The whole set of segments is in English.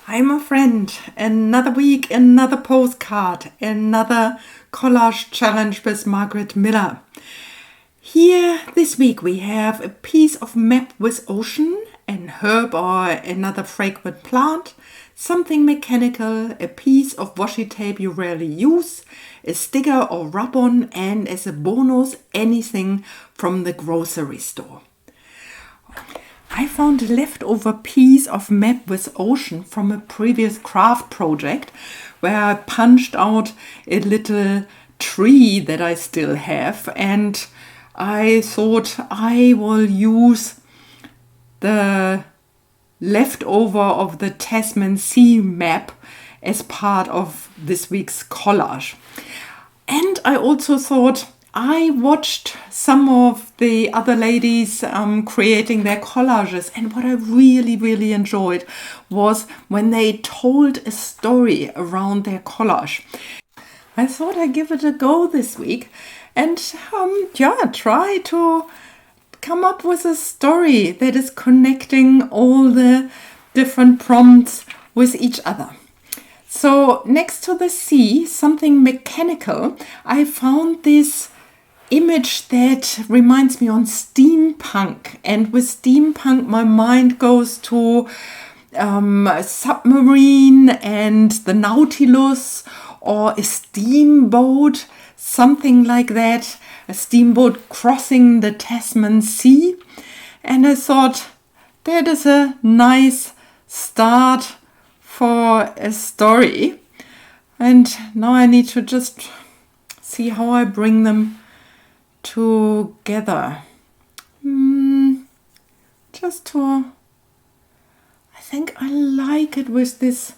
I'm a friend. Another week, another postcard, another collage challenge with Margarete Miller. Here this week we have a piece of map with ocean, an herb or another fragrant plant, something mechanical, a piece of washi tape you rarely use, a sticker or rub-on, and as a bonus, anything from the grocery store. I found a leftover piece of map with ocean from a previous craft project where I punched out a little tree that I still have, and I thought I will use the leftover of the Tasman Sea map as part of this week's collage. And I also thought I watched some of the other ladies creating their collages, and what I really enjoyed was when they told a story around their collage. I thought I'd give it a go this week and try to come up with a story that is connecting all the different prompts with each other. So next to the sea, something mechanical, I found this image that reminds me on steampunk, and with steampunk my mind goes to a submarine and the Nautilus, or a steamboat, something like that, a steamboat crossing the Tasman Sea. And I thought that is a nice start for a story, and now I need to just see how I bring them together. I think I like it with this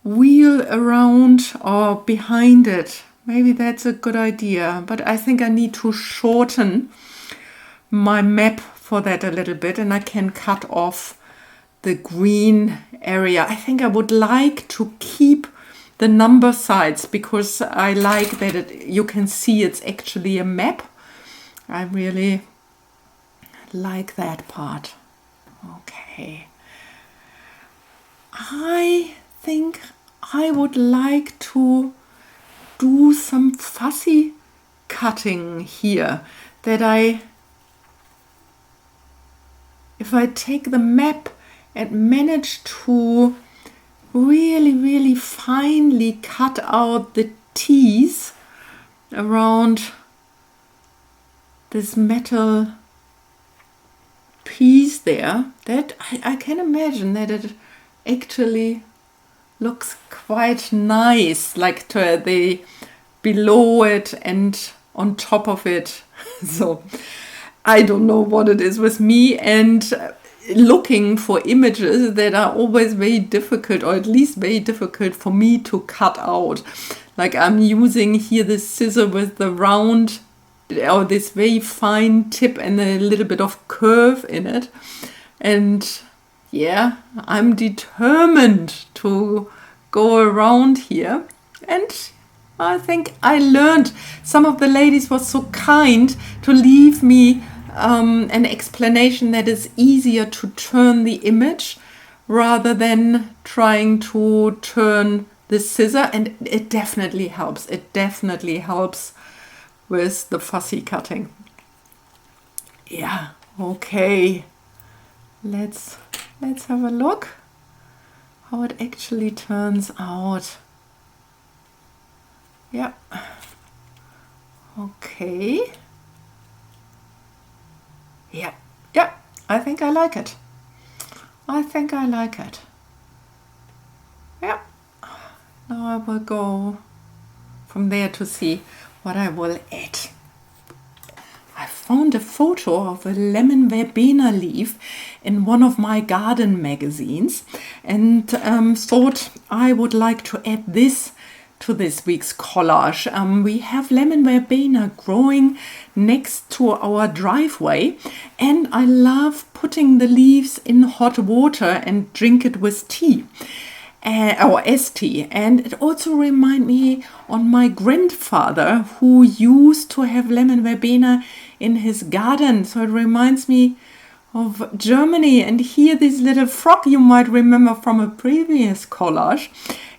wheel around or behind it. Maybe that's a good idea, but I think I need to shorten my map for that a little bit, and I can cut off the green area. I think I would like to keep the number sides because I like that you can see it's actually a map. I really like that part. Okay. I think I would like to do some fussy cutting here, if I take the map and manage to really finely cut out the T's around this metal piece there, that I can imagine that it actually looks quite nice, like to the below it and on top of it. So I don't know what it is with me and looking for images that are always very difficult, or at least very difficult for me to cut out. Like I'm using here this scissor with the round, or this very fine tip and a little bit of curve in it. And yeah, I'm determined to go around here. And I think I learned. Some of the ladies were so kind to leave me an explanation that is easier to turn the image rather than trying to turn the scissor, and it definitely helps. It definitely helps with the fussy cutting. Yeah, okay. Let's have a look how it actually turns out. Yeah. Okay. Yeah, I think I like it. Yeah. Now I will go from there to see what I will add. I found a photo of a lemon verbena leaf in one of my garden magazines and thought I would like to add this to this week's collage. We have lemon verbena growing next to our driveway, and I love putting the leaves in hot water and drink it with tea. Or as tea. And it also reminds me on my grandfather who used to have lemon verbena in his garden. So it reminds me of Germany. And here this little frog, you might remember from a previous collage,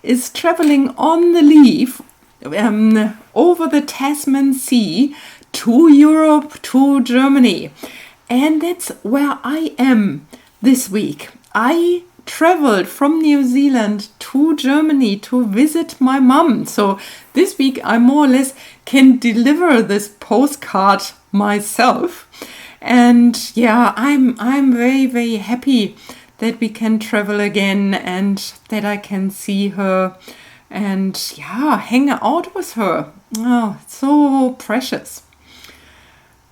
is traveling on the leaf over the Tasman Sea to Europe, to Germany. And that's where I am this week. I traveled from New Zealand to Germany to visit my mum. So this week I more or less can deliver this postcard myself. And yeah, I'm very, very happy that we can travel again and that I can see her and yeah, hang out with her. Oh, so precious.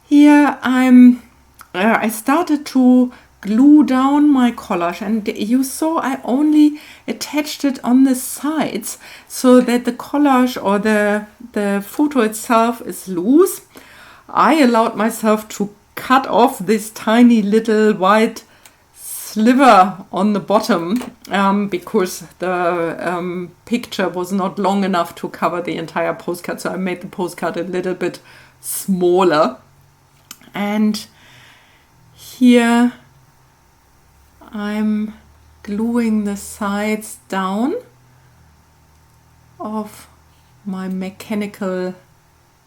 Here I started to glue down my collage, and you saw I only attached it on the sides so that the collage or the photo itself is loose. I allowed myself to cut off this tiny little white sliver on the bottom because the picture was not long enough to cover the entire postcard, so I made the postcard a little bit smaller. And here I'm gluing the sides down of my mechanical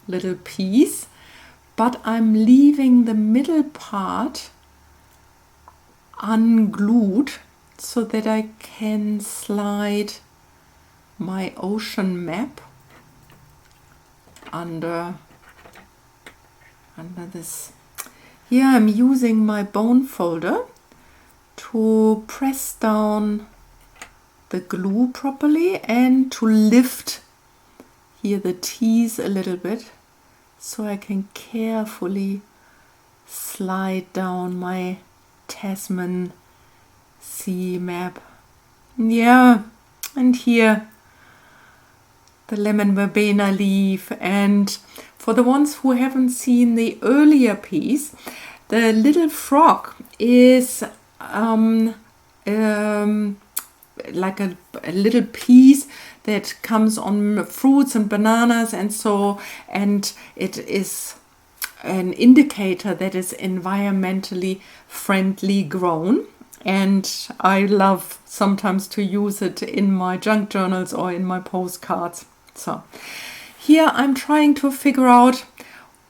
little piece, but I'm leaving the middle part unglued so that I can slide my ocean map under this. Here I'm using my bone folder to press down the glue properly and to lift here the T's a little bit so I can carefully slide down my Tasman Sea map. Yeah, and here the lemon verbena leaf. And for the ones who haven't seen the earlier piece, the little frog is like a little piece that comes on fruits and bananas and it is an indicator that is environmentally friendly grown. And I love sometimes to use it in my junk journals or in my postcards. So here I'm trying to figure out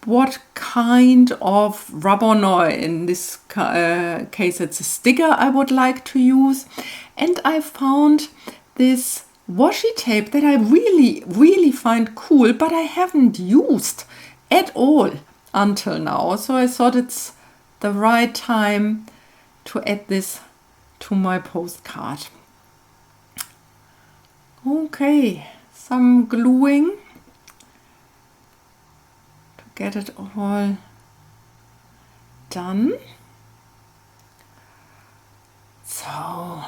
what kind of rub-on-oil, in this case it's a sticker, I would like to use. And I found this washi tape that I really, really find cool, but I haven't used at all until now. So I thought it's the right time to add this to my postcard. Okay, some gluing to get it all done. So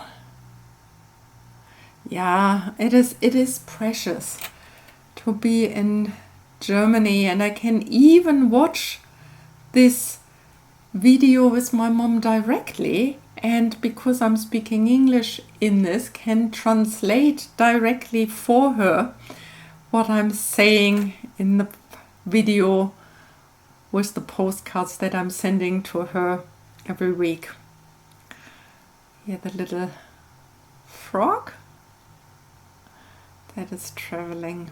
yeah, it is precious to be in Germany, and I can even watch this video with my mom directly, and because I'm speaking English in this, can translate directly for her what I'm saying in the video with the postcards that I'm sending to her every week. Here the little frog that is traveling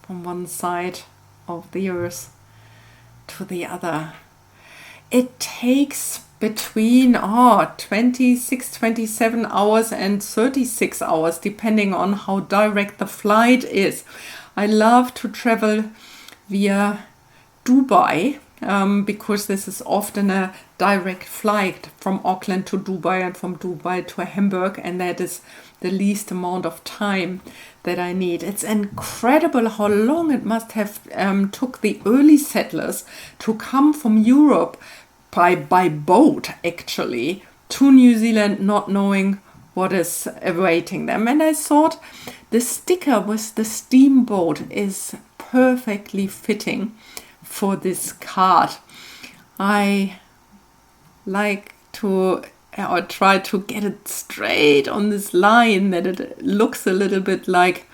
from one side of the earth to the other. It takes between 26, 27 hours and 36 hours, depending on how direct the flight is. I love to travel via Dubai because this is often a direct flight from Auckland to Dubai and from Dubai to Hamburg, and that is the least amount of time that I need. It's incredible how long it must have took the early settlers to come from Europe by boat actually to New Zealand, not knowing what is awaiting them. And I thought the sticker with the steamboat is perfectly fitting for this card. I like to try to get it straight on this line, that it looks a little bit like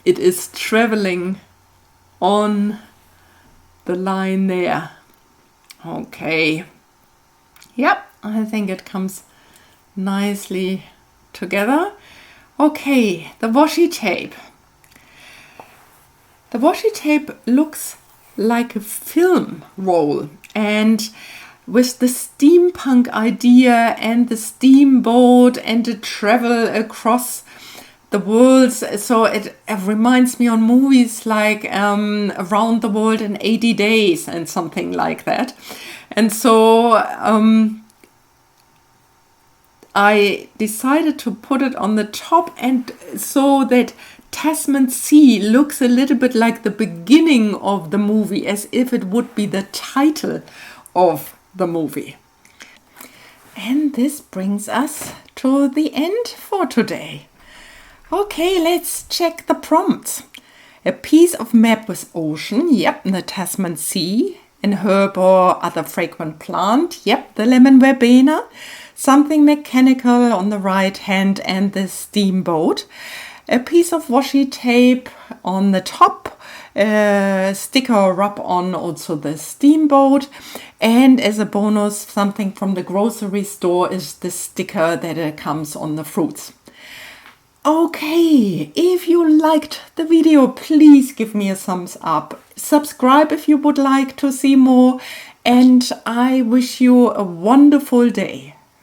it is traveling on the line there. Okay, Yep, I think it comes nicely together. Okay, the washi tape. The washi tape looks like a film roll, and with the steampunk idea and the steamboat and the travel across the world, so it reminds me on movies like Around the World in 80 Days and something like that. And so I decided to put it on the top, and so that Tasman Sea looks a little bit like the beginning of the movie, as if it would be the title of the movie. And this brings us to the end for today. Okay, let's check the prompts. A piece of map with ocean, yep, the Tasman Sea. An herb or other fragrant plant, yep, the lemon verbena. Something mechanical on the right hand and the steamboat. A piece of washi tape on the top, sticker rub on also the steamboat, and as a bonus something from the grocery store is the sticker that comes on the fruits. Okay, if you liked the video, please give me a thumbs up. Subscribe if you would like to see more, and I wish you a wonderful day.